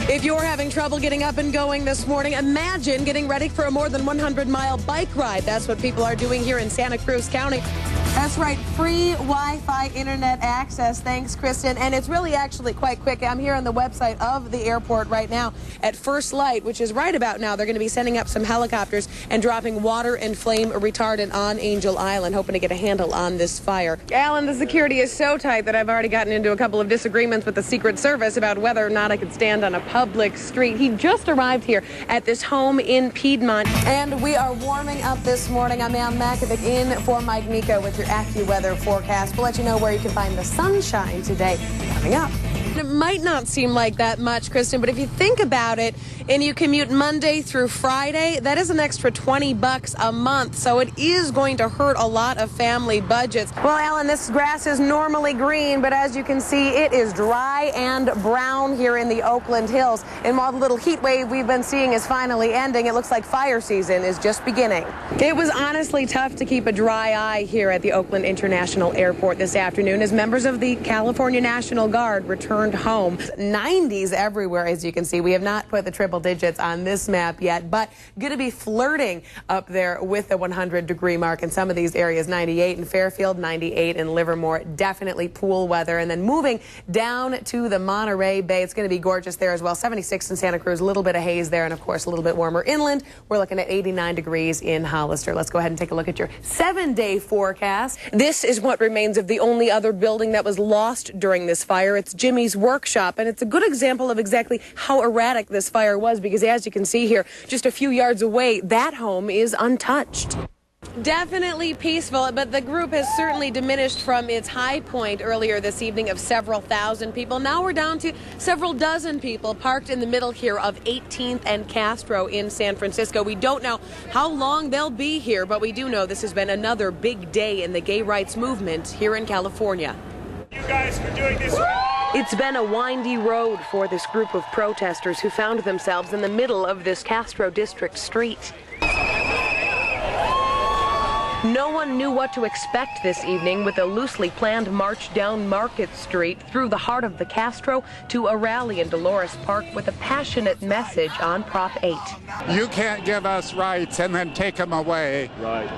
If you're having trouble getting up and going this morning, imagine getting ready for a more than 100-mile bike ride. That's what people are doing here in Santa Cruz County. That's right, free Wi-Fi internet access. Thanks, Kristen. And it's really actually quite quick. I'm here on the website of the airport right now at First Light, which is right about now. They're going to be sending up some helicopters and dropping water and flame retardant on Angel Island, hoping to get a handle on this fire. Alan, the security is so tight that I've already gotten into a couple of disagreements with the Secret Service about whether or not I could stand on a public street. He just arrived here at this home in Piedmont, and we are warming up this morning. I'm Makovec in for Mike Miko with your AccuWeather forecast. We'll let you know where you can find the sunshine today coming up. It might not seem like that much, Kristen, but if you think about it, and you commute Monday through Friday, that is an extra $20 a month, so it is going to hurt a lot of family budgets. Well, Alan, this grass is normally green, but as you can see, it is dry and brown here in the Oakland Hills. And while the little heat wave we've been seeing is finally ending, it looks like fire season is just beginning. It was honestly tough to keep a dry eye here at the Oakland International Airport this afternoon as members of the California National Guard returned home. 90s everywhere, as you can see. We have not put the triple digits on this map yet, but going to be flirting up there with the 100-degree mark in some of these areas. 98 in Fairfield, 98 in Livermore. Definitely pool weather. And then moving down to the Monterey Bay, it's going to be gorgeous there as well. 76 in Santa Cruz, a little bit of haze there, and of course a little bit warmer inland. We're looking at 89 degrees in Hollister. Let's go ahead and take a look at your 7-day forecast. This is what remains of the only other building that was lost during this fire. It's Jimmy's workshop, and it's a good example of exactly how erratic this fire was, because as you can see here, just a few yards away, that home is untouched. Definitely peaceful, but the group has certainly diminished from its high point earlier this evening of several thousand people. Now we're down to several dozen people parked in the middle here of 18th and Castro in San Francisco. We don't know how long they'll be here, but we do know this has been another big day in the gay rights movement here in California. You guys for doing this. It's been a windy road for this group of protesters who found themselves in the middle of this Castro District street. No one knew what to expect this evening with a loosely planned march down Market Street through the heart of the Castro to a rally in Dolores Park with a passionate message on Prop 8. You can't give us rights and then take them away. Right.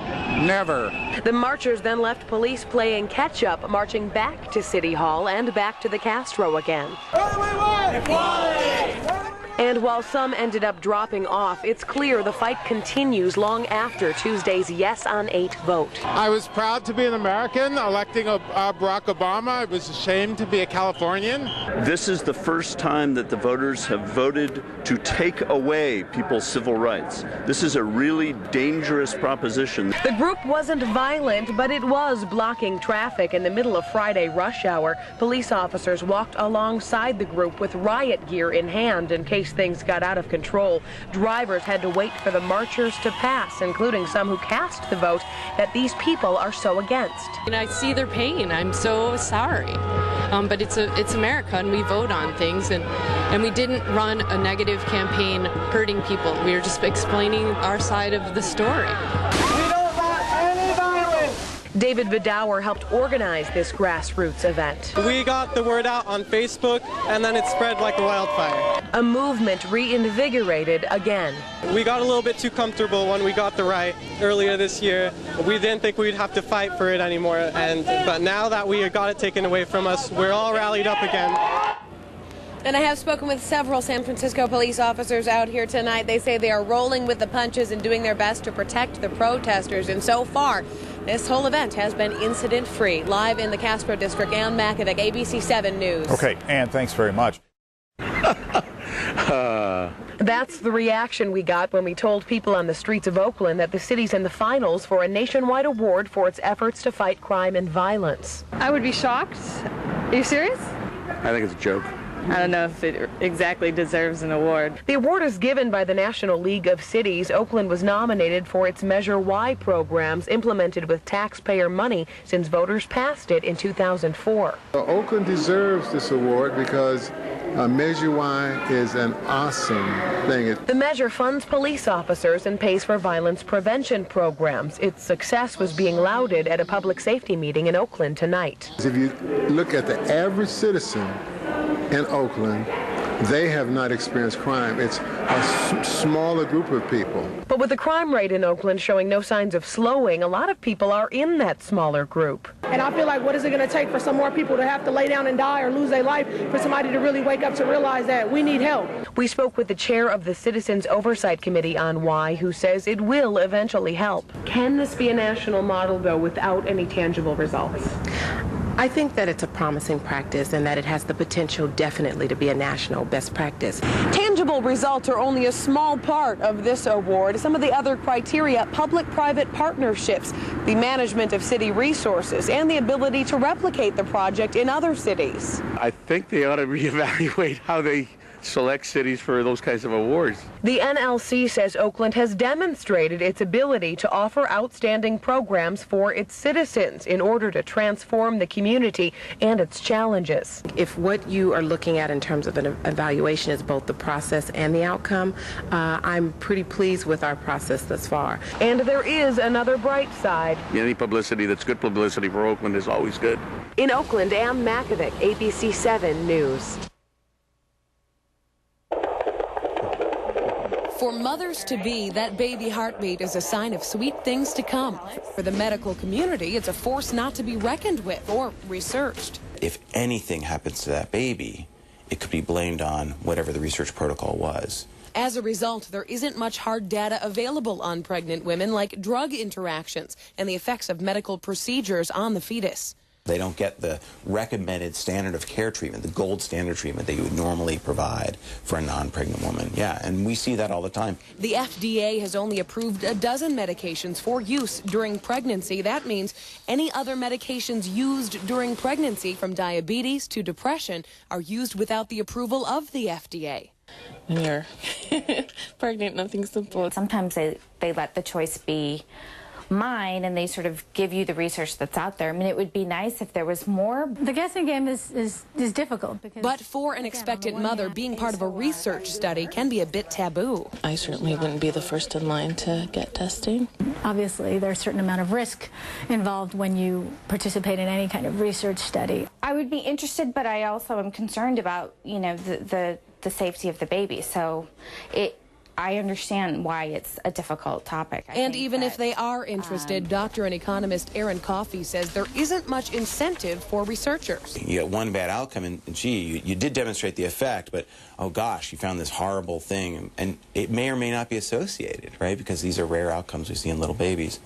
Never. The marchers then left police playing catch-up, marching back to City Hall and back to the Castro again. What do we want? Equality! And while some ended up dropping off, it's clear the fight continues long after Tuesday's Yes on 8 vote. I was proud to be an American electing Barack Obama. I was ashamed to be a Californian. This is the first time that the voters have voted to take away people's civil rights. This is a really dangerous proposition. The group wasn't violent, but it was blocking traffic in the middle of Friday rush hour. Police officers walked alongside the group with riot gear in hand in case things got out of control. Drivers had to wait for the marchers to pass, including some who cast the vote that these people are so against. And I see their pain. I'm so sorry. But it's America, and we vote on things, and we didn't run a negative campaign hurting people. We were just explaining our side of the story. David Vidauer helped organize this grassroots event. We got the word out on Facebook, and then it spread like a wildfire. A movement reinvigorated again. We got a little bit too comfortable when we got the right earlier this year. We didn't think we'd have to fight for it anymore, but now that we got it taken away from us, we're all rallied up again. And I have spoken with several San Francisco police officers out here tonight. They say they are rolling with the punches and doing their best to protect the protesters. And so far, this whole event has been incident-free. Live in the Castro District, Ann Makovec, ABC 7 News. Okay, Ann, thanks very much. That's the reaction we got when we told people on the streets of Oakland that the city's in the finals for a nationwide award for its efforts to fight crime and violence. I would be shocked. Are you serious? I think it's a joke. I don't know if it exactly deserves an award. The award is given by the National League of Cities. Oakland was nominated for its Measure Y programs implemented with taxpayer money since voters passed it in 2004. Oakland deserves this award because Measure Y is an awesome thing. The measure funds police officers and pays for violence prevention programs. Its success was being lauded at a public safety meeting in Oakland tonight. If you look at the average citizen in Oakland, they have not experienced crime. It's a smaller group of people. But with the crime rate in Oakland showing no signs of slowing, a lot of people are in that smaller group. And I feel like, what is it going to take for some more people to have to lay down and die or lose their life for somebody to really wake up to realize that we need help? We spoke with the chair of the Citizens Oversight Committee on Why, who says it will eventually help. Can this be a national model, though, without any tangible results? I think that it's a promising practice and that it has the potential definitely to be a national best practice. Tangible results are only a small part of this award. Some of the other criteria: public-private partnerships, the management of city resources, and the ability to replicate the project in other cities. I think they ought to reevaluate how they select cities for those kinds of awards. The NLC says Oakland has demonstrated its ability to offer outstanding programs for its citizens in order to transform the community and its challenges. If what you are looking at in terms of an evaluation is both the process and the outcome, I'm pretty pleased with our process thus far. And there is another bright side. Any publicity that's good publicity for Oakland is always good. In Oakland, Ann Makovec, ABC 7 News. For mothers-to-be, that baby heartbeat is a sign of sweet things to come. For the medical community, it's a force not to be reckoned with or researched. If anything happens to that baby, it could be blamed on whatever the research protocol was. As a result, there isn't much hard data available on pregnant women, like drug interactions and the effects of medical procedures on the fetus. They don't get the recommended standard of care treatment, the gold standard treatment that you would normally provide for a non-pregnant woman. Yeah, and we see that all the time. The FDA has only approved a dozen medications for use during pregnancy. That means any other medications used during pregnancy, from diabetes to depression, are used without the approval of the FDA. When you're pregnant, nothing's simple. Sometimes they let the choice be mine, and they sort of give you the research that's out there. I mean, it would be nice if there was more. The guessing game is difficult. But for an expectant mother, being part of a research study can be a bit taboo. I certainly wouldn't be the first in line to get testing. Obviously, there's a certain amount of risk involved when you participate in any kind of research study. I would be interested, but I also am concerned about, you know, the safety of the baby. So I understand why it's a difficult topic. And even if they are interested, doctor and economist Aaron Coffey says there isn't much incentive for researchers. You get one bad outcome, and gee, you did demonstrate the effect, but oh gosh, you found this horrible thing, and it may or may not be associated, right? Because these are rare outcomes we see in little babies.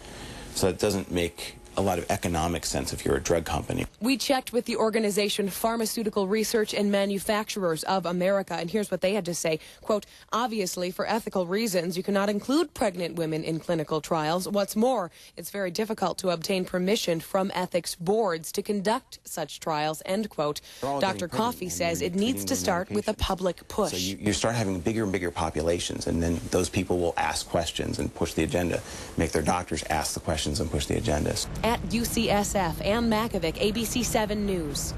So it doesn't make a lot of economic sense if you're a drug company. We checked with the organization Pharmaceutical Research and Manufacturers of America, and here's what they had to say. Quote, obviously, for ethical reasons, you cannot include pregnant women in clinical trials. What's more, it's very difficult to obtain permission from ethics boards to conduct such trials, end quote. Dr. Coffey says it needs to start with a public push. So you start having bigger and bigger populations, and then those people will ask questions and push the agenda, make their doctors ask the questions and push the agendas. At UCSF, Ann Makovec, ABC 7 News.